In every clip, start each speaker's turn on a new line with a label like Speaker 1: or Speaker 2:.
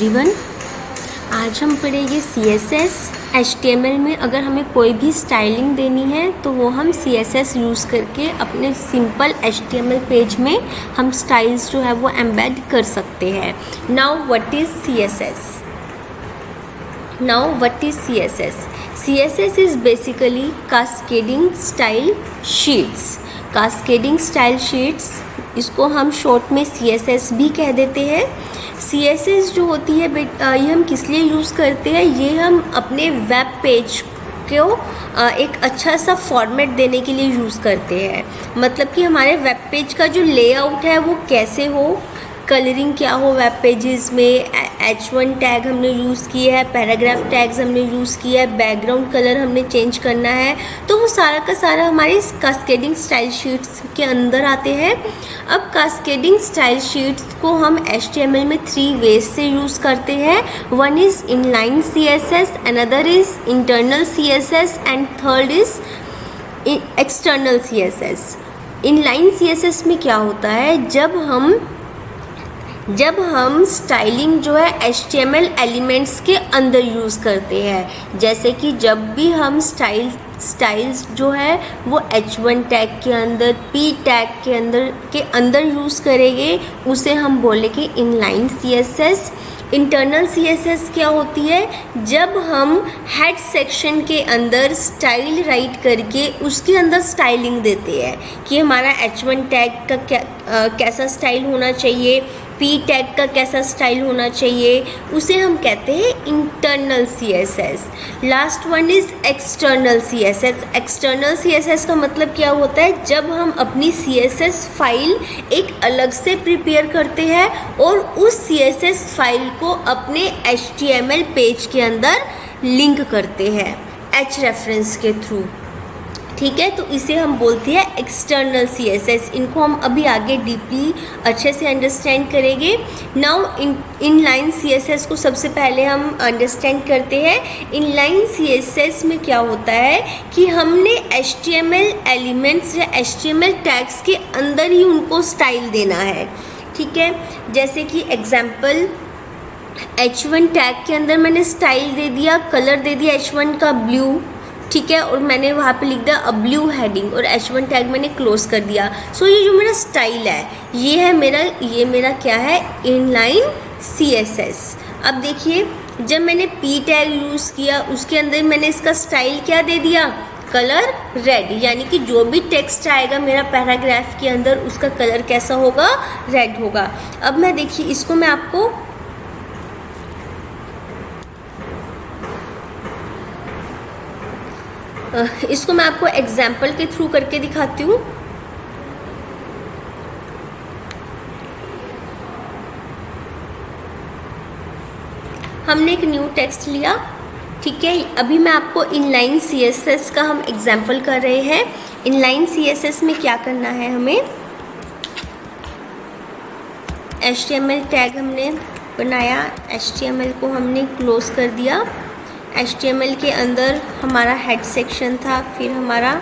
Speaker 1: Everyone, आज हम पढ़ेंगे CSS। HTML में अगर हमें कोई भी स्टाइलिंग देनी है तो वो हम CSS यूज़ करके अपने सिंपल HTML पेज में हम स्टाइल्स जो है वो एम्बेड कर सकते हैं। Now what is CSS? CSS is basically cascading style sheets। cascading style sheets इसको हम शॉर्ट में CSS भी कह देते हैं। CSS जो होती है ये हम किस लिए यूज़ करते हैं? ये हम अपने वेब पेज को एक अच्छा सा फॉर्मेट देने के लिए यूज़ करते हैं। मतलब कि हमारे वेब पेज का जो लेआउट है वो कैसे हो, कलरिंग क्या हो वेब पेजेस में, H1 टैग हमने यूज़ किया है, पैराग्राफ टैग्स हमने यूज़ किया है, बैकग्राउंड कलर हमने चेंज करना है, तो वो सारा का सारा हमारे कास्केडिंग स्टाइल शीट्स के अंदर आते हैं। अब कास्केडिंग स्टाइल शीट्स को हम HTML में 3 वेज से यूज़ करते हैं। One is inline CSS, another is internal CSS and third is external CSS। Inline CSS में क्या होता है, जब हम स्टाइलिंग जो है HTML एलिमेंट्स के अंदर यूज़ करते हैं, जैसे कि जब भी हम स्टाइल्स जो है वो H1 टैग के अंदर, P टैग के अंदर यूज़ करेंगे, उसे हम बोलेंगे इनलाइन CSS। इंटरनल CSS क्या होती है, जब हम हेड सेक्शन के अंदर स्टाइल राइट करके उसके अंदर स्टाइलिंग देते हैं कि हमारा H1 टैग का कैसा स्टाइल होना चाहिए, P टैग का कैसा स्टाइल होना चाहिए, उसे हम कहते हैं internal CSS। Last one is external CSS। External CSS का मतलब क्या होता है, जब हम अपनी CSS फाइल एक अलग से प्रिपेयर करते हैं और उस CSS फाइल को अपने HTML पेज के अंदर लिंक करते हैं H-रेफरेंस के थ्रू। ठीक है, तो इसे हम बोलते हैं एक्सटर्नल CSS। इनको हम अभी आगे डीपली अच्छे से अंडरस्टैंड करेंगे। नाउ इनलाइन CSS को सबसे पहले हम अंडरस्टैंड करते हैं। इनलाइन CSS में क्या होता है कि हमने HTML एलिमेंट्स या HTML टैग्स के अंदर ही उनको स्टाइल देना है। ठीक है, जैसे कि एग्जाम्पल H1 टैग के अंदर मैंने स्टाइल दे दिया, कलर दे दिया H1 का ब्लू, ठीक है, और मैंने वहाँ पे लिख दिया अ ब्लू हेडिंग और H1 टैग मैंने क्लोज कर दिया। सो ये जो मेरा स्टाइल है ये मेरा क्या है, इनलाइन CSS। अब देखिए, जब मैंने P टैग यूज़ किया उसके अंदर मैंने इसका स्टाइल क्या दे दिया, कलर रेड, यानी कि जो भी टेक्स्ट आएगा मेरा पैराग्राफ के अंदर उसका कलर कैसा होगा, रेड होगा। अब मैं देखिए इसको मैं आपको एग्जाम्पल के थ्रू करके दिखाती हूँ। हमने एक न्यू टेक्स्ट लिया, ठीक है। अभी मैं आपको इनलाइन CSS का हम एग्जाम्पल कर रहे हैं। इनलाइन CSS में क्या करना है, हमें HTML टैग हमने बनाया, HTML को हमने क्लोज कर दिया। HTML के अंदर हमारा हेड सेक्शन था, फिर हमारा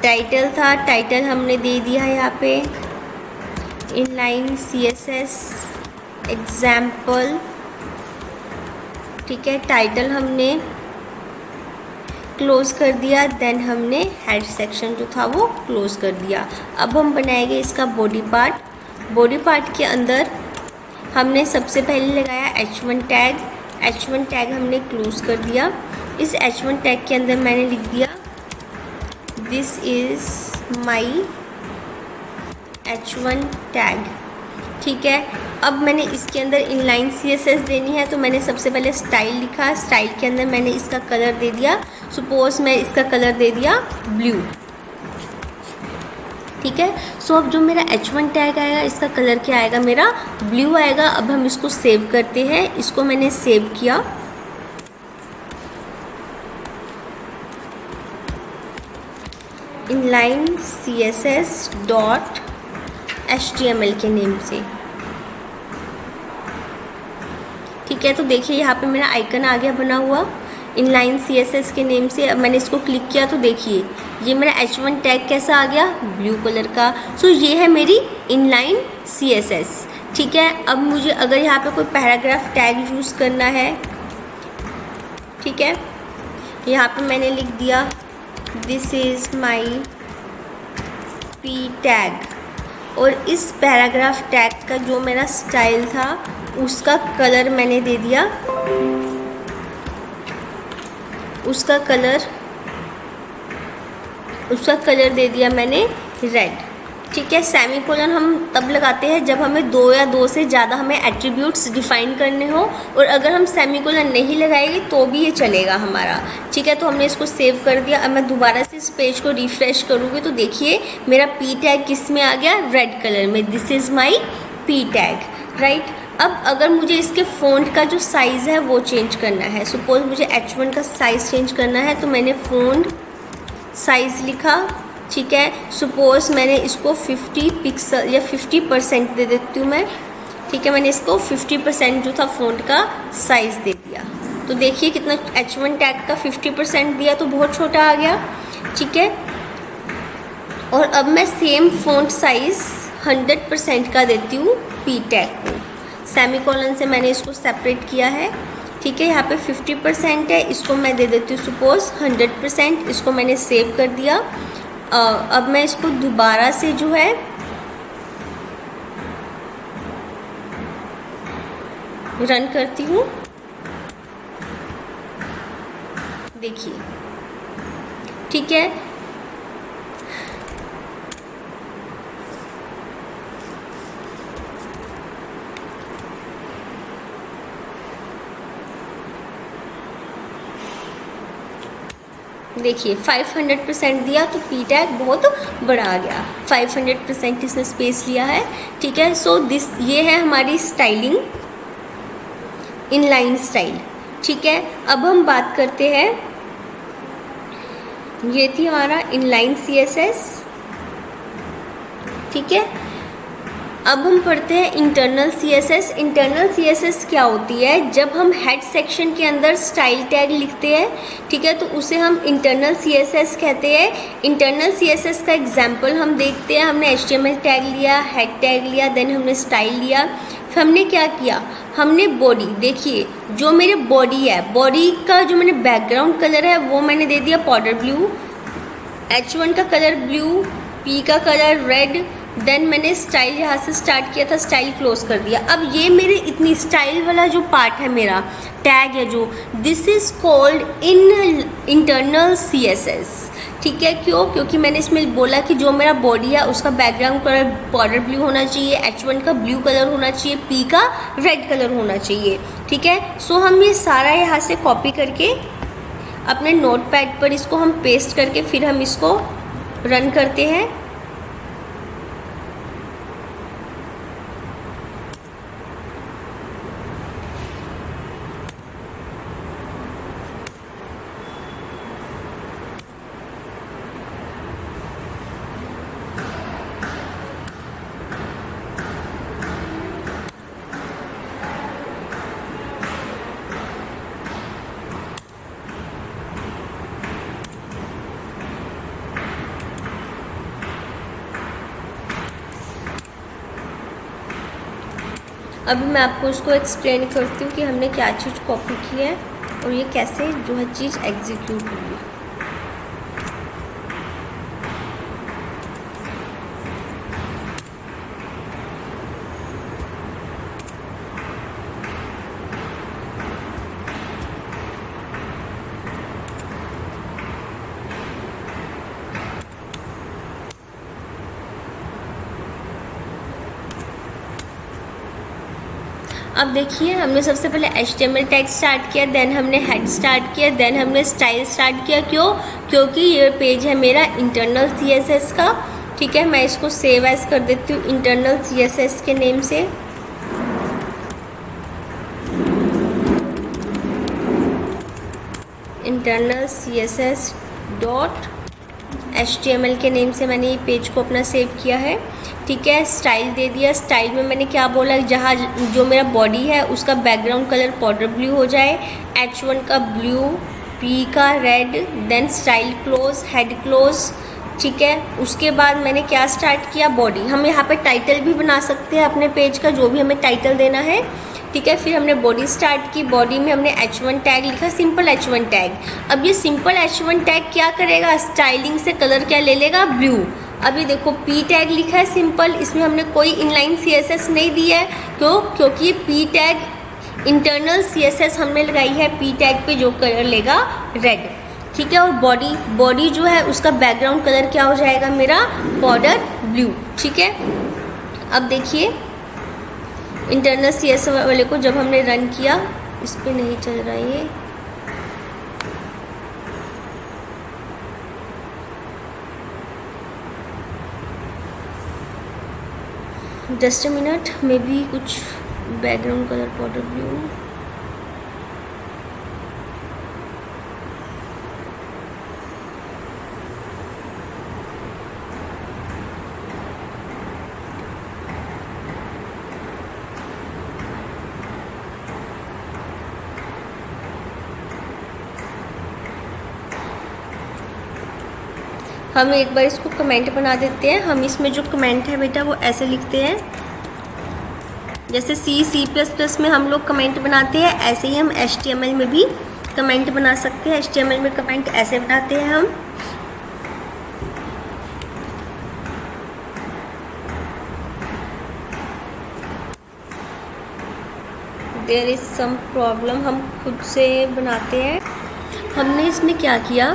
Speaker 1: टाइटल था, टाइटल हमने दे दिया यहाँ पे इनलाइन CSS एग्जाम्पल। ठीक है, टाइटल हमने क्लोज कर दिया, देन हमने हेड सेक्शन जो था वो क्लोज कर दिया। अब हम बनाएंगे इसका बॉडी पार्ट। बॉडी पार्ट के अंदर हमने सबसे पहले लगाया H1 टैग। H1 टैग हमने क्लोज कर दिया। इस H1 टैग के अंदर मैंने लिख दिया this is my H1 tag. ठीक है, अब मैंने इसके अंदर इनलाइन CSS देनी है तो मैंने सबसे पहले स्टाइल लिखा, स्टाइल के अंदर मैंने इसका कलर दे दिया, सपोज मैं इसका कलर दे दिया ब्लू। ठीक है, सो अब जो मेरा H1 टैग आएगा इसका कलर क्या आएगा, मेरा ब्लू आएगा। अब हम इसको सेव करते हैं। इसको मैंने सेव किया, इनलाइन CSS डॉट HTML के नेम से। ठीक है, तो देखिए यहाँ पे मेरा आइकन आ गया बना हुआ इनलाइन CSS के नेम से। अब मैंने इसको क्लिक किया तो देखिए ये मेरा H1 टैग कैसा आ गया, ब्लू कलर का। सो ये है मेरी इनलाइन CSS, ठीक है। अब मुझे अगर यहाँ पे कोई पैराग्राफ टैग यूज़ करना है, ठीक है, यहाँ पे मैंने लिख दिया this is my P tag, और इस पैराग्राफ टैग का जो मेरा स्टाइल था उसका कलर मैंने दे दिया, उसका कलर दे दिया मैंने रेड, ठीक है। सेमीकोलन हम तब लगाते हैं जब हमें 2 या 2 से ज़्यादा हमें एट्रीब्यूट्स डिफाइन करने हो, और अगर हम सेमीकोलन नहीं लगाएंगे तो भी ये चलेगा हमारा, ठीक है। तो हमने इसको सेव कर दिया। अब मैं दोबारा से इस पेज को रिफ़्रेश करूँगी तो देखिए मेरा P टैग किस में आ गया, रेड कलर में। This is my P tag, right. अब अगर मुझे इसके फ़ॉन्ट का जो साइज़ है वो चेंज करना है, सपोज़ मुझे H1 का साइज़ चेंज करना है, तो मैंने फ़ॉन्ट साइज़ लिखा, ठीक है। सपोज़ मैंने इसको 50 पिक्सल या 50% दे देती हूँ मैं, ठीक है। मैंने इसको 50% जो था फ़ॉन्ट का साइज़ दे दिया, तो देखिए कितना H1 टैग का 50% दिया तो बहुत छोटा आ गया, ठीक है। और अब मैं सेम फ़ॉन्ट साइज़ 100% का देती हूँ P टैग को। सेमीकोलन से मैंने इसको सेपरेट किया है, ठीक है। यहाँ पे 50% है, इसको मैं दे देती हूँ सपोज़ 100%। इसको मैंने सेव कर दिया। अब मैं इसको दोबारा से जो है रन करती हूँ, देखिए, ठीक है। देखिए 500% दिया तो P टैग बहुत बड़ा आ गया, 500% इसने स्पेस लिया है, ठीक है। सो ये है हमारी स्टाइलिंग, इनलाइन स्टाइल, ठीक है। अब हम बात करते हैं, ये थी हमारा इनलाइन CSS, ठीक है। अब हम पढ़ते हैं इंटरनल CSS। इंटरनल CSS क्या होती है, जब हम हेड सेक्शन के अंदर स्टाइल टैग लिखते हैं, ठीक है, तो उसे हम इंटरनल CSS कहते हैं। इंटरनल CSS का एग्जांपल हम देखते हैं। हमने HTML टैग लिया, हेड टैग लिया, देन हमने स्टाइल लिया, फिर हमने क्या किया, हमने बॉडी, देखिए जो मेरे बॉडी है, बॉडी का जो मैंने बैकग्राउंड कलर है वो मैंने दे दिया पाउडर ब्लू, H1 का कलर ब्लू, P का कलर रेड, देन मैंने स्टाइल यहाँ से स्टार्ट किया था, स्टाइल क्लोज कर दिया। अब ये मेरे इतनी स्टाइल वाला जो पार्ट है, मेरा टैग है जो, this is called internal CSS, ठीक है। क्यों, क्योंकि मैंने इसमें बोला कि जो मेरा बॉडी है उसका बैकग्राउंड कलर पाउडर ब्लू होना चाहिए, H1 का ब्लू कलर होना चाहिए, P का रेड कलर होना चाहिए, ठीक है। सो हम ये सारा यहाँ से कॉपी करके अपने नोटपैड पर इसको हम पेस्ट करके फिर हम इसको रन करते हैं। अभी मैं आपको इसको एक्सप्लेन करती हूँ कि हमने क्या चीज़ कॉपी की है और ये कैसे जो है चीज़ एग्जीक्यूट होगी। अब देखिए हमने सबसे पहले HTML टैग स्टार्ट किया, देन हमने हेड स्टार्ट किया, देन हमने स्टाइल स्टार्ट किया। क्यों, क्योंकि ये पेज है मेरा इंटरनल CSS का, ठीक है। मैं इसको सेव एज कर देती हूँ इंटरनल CSS के नेम से। इंटरनल CSS डॉट HTML के नेम से मैंने ये पेज को अपना सेव किया है, ठीक है। स्टाइल दे दिया, स्टाइल में मैंने क्या बोला, जहाँ जो मेरा बॉडी है उसका बैकग्राउंड कलर पाउडर ब्लू हो जाए, H1 का ब्लू, पी का red, then style close, head close, ठीक है। उसके बाद मैंने क्या स्टार्ट किया, बॉडी। हम यहाँ पे टाइटल भी बना सकते हैं अपने पेज का, जो भी हमें टाइटल देना है, ठीक है। फिर हमने बॉडी स्टार्ट की, बॉडी में हमने H1 टैग लिखा, सिंपल H1 टैग। अब ये सिंपल H1 टैग क्या करेगा, स्टाइलिंग से कलर क्या ले लेगा, ब्लू। अब ये देखो P टैग लिखा है सिंपल, इसमें हमने कोई इनलाइन CSS नहीं दी है, क्योंकि ये P टैग इंटरनल CSS हमने लगाई है P टैग पे, जो कलर लेगा रेड, ठीक है। और बॉडी जो है उसका बैकग्राउंड कलर क्या हो जाएगा मेरा, पाउडर ब्लू, ठीक है। अब देखिए इंटरनल CSS वाले को जब हमने रन किया, इस पे नहीं चल रहा ये, just a minute, may be कुछ बैकग्राउंड कलर पाउडर ब्लू, हम एक बार इसको कमेंट बना देते हैं। हम इसमें जो कमेंट है बेटा वो ऐसे लिखते हैं, जैसे C++ में हम लोग कमेंट बनाते हैं, ऐसे ही हम HTML में भी कमेंट बना सकते हैं। HTML में कमेंट ऐसे बनाते हैं हम, देयर इज सम प्रॉब्लम, हम खुद से बनाते हैं। हमने इसमें क्या किया,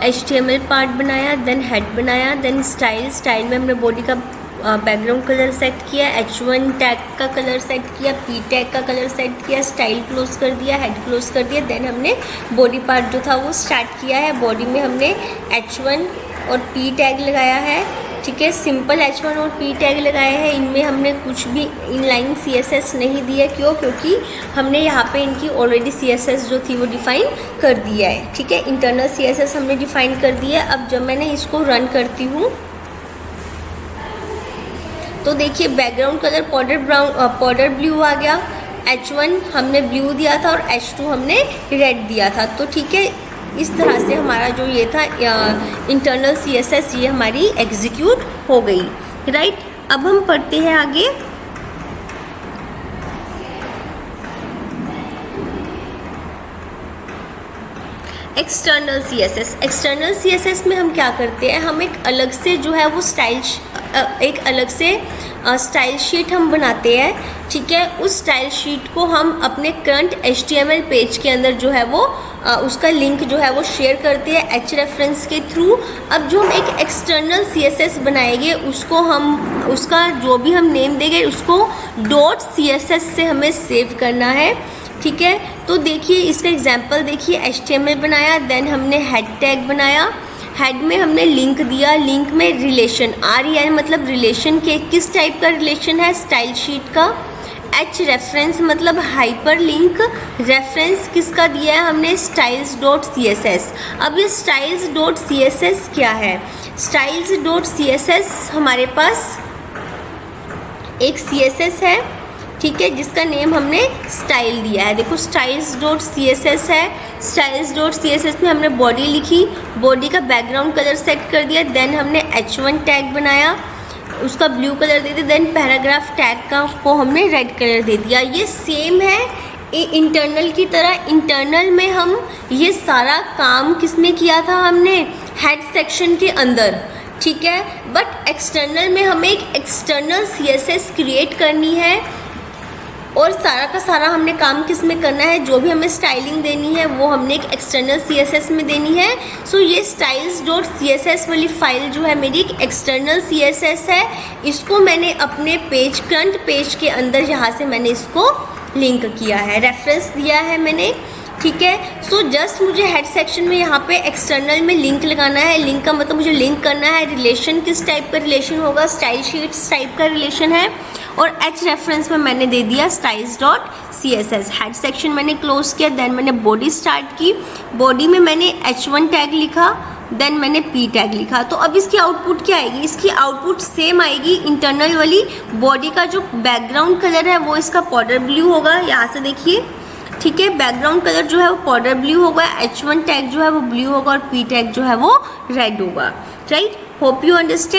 Speaker 1: HTML पार्ट बनाया, देन हेड बनाया, देन स्टाइल में हमने बॉडी का बैकग्राउंड कलर सेट किया, H1 टैग का कलर सेट किया, P टैग का कलर सेट किया, स्टाइल क्लोज कर दिया, हेड क्लोज कर दिया, देन हमने बॉडी पार्ट जो था वो स्टार्ट किया है। बॉडी में हमने H1 और P टैग लगाया है, ठीक है। सिंपल H1 और P टैग लगाए हैं, इनमें हमने कुछ भी इनलाइन CSS नहीं दिया, क्योंकि हमने यहाँ पे इनकी ऑलरेडी CSS जो थी वो डिफ़ाइन कर दिया है, ठीक है। इंटरनल CSS हमने डिफ़ाइन कर दिया है। अब जब मैंने इसको रन करती हूँ तो देखिए बैकग्राउंड कलर पाउडर ब्लू आ गया, H1 हमने ब्लू दिया था और H2 हमने रेड दिया था, तो ठीक है। इस तरह से हमारा जो ये था इंटरनल CSS ये हमारी एग्जीक्यूट हो गई, राइट। अब हम पढ़ते हैं आगे। एक्सटर्नल CSS में हम क्या करते हैं, हम एक अलग से जो है वो स्टाइल शीट हम बनाते हैं, ठीक है। उस स्टाइल शीट को हम अपने करंट HTML पेज के अंदर जो है वो उसका लिंक जो है वो शेयर करते हैं hrefs के थ्रू। अब जो हम एक एक्सटर्नल CSS बनाएंगे उसका जो भी हम नेम देंगे उसको .css से हमें सेव करना है, ठीक है। तो देखिए इसका एग्जांपल देखिए, HTML बनाया, देन हमने हेड टैग बनाया, हेड में हमने लिंक दिया, लिंक में रिलेशन REL मतलब रिलेशन के किस टाइप का रिलेशन है, स्टाइल शीट का। hrefs मतलब हाइपर लिंक, रेफरेंस किसका दिया है हमने, styles.css। अब ये styles.css क्या है, styles.css हमारे पास एक CSS है, ठीक है, जिसका नेम हमने स्टाइल दिया है। देखो styles.css है, styles.css में हमने बॉडी लिखी, बॉडी का बैकग्राउंड कलर सेट कर दिया, देन हमने H1 टैग बनाया, उसका ब्लू कलर दे दिया, देन पैराग्राफ टैग का को हमने रेड कलर दे दिया। ये सेम है इंटरनल की तरह। इंटरनल में हम ये सारा काम किसमें किया था, हमने हेड सेक्शन के अंदर, ठीक है। बट एक्सटर्नल में हमें एक एक्सटर्नल CSS क्रिएट करनी है और सारा का सारा हमने काम किस में करना है, जो भी हमें स्टाइलिंग देनी है वो हमने एक एक्सटर्नल CSS में देनी है। सो ये styles.css वाली फाइल जो है मेरी एक एक्सटर्नल CSS है, इसको मैंने अपने पेज करंट पेज के अंदर यहाँ से मैंने इसको लिंक किया है, रेफरेंस दिया है मैंने, ठीक है। सो जस्ट मुझे हेड सेक्शन में यहाँ पे एक्सटर्नल में लिंक लगाना है। लिंक का मतलब मुझे लिंक करना है, रिलेशन किस टाइप का रिलेशन होगा, स्टाइल शीट्स टाइप का रिलेशन है, और hrefs में मैंने दे दिया styles.css। हेड सेक्शन मैंने क्लोज किया, देन मैंने बॉडी स्टार्ट की, बॉडी में मैंने H1 टैग लिखा, देन मैंने P टैग लिखा। तो अब इसकी आउटपुट क्या आएगी, इसकी आउटपुट सेम आएगी इंटरनल वाली। बॉडी का जो बैकग्राउंड कलर है वो इसका पाउडर ब्लू होगा, यहाँ से देखिए ठीक है। बैकग्राउंड कलर जो है वो पाउडर ब्लू होगा, H1 टैग जो है वो ब्लू होगा और P टैग जो है वो रेड होगा, राइट। Hope you understand.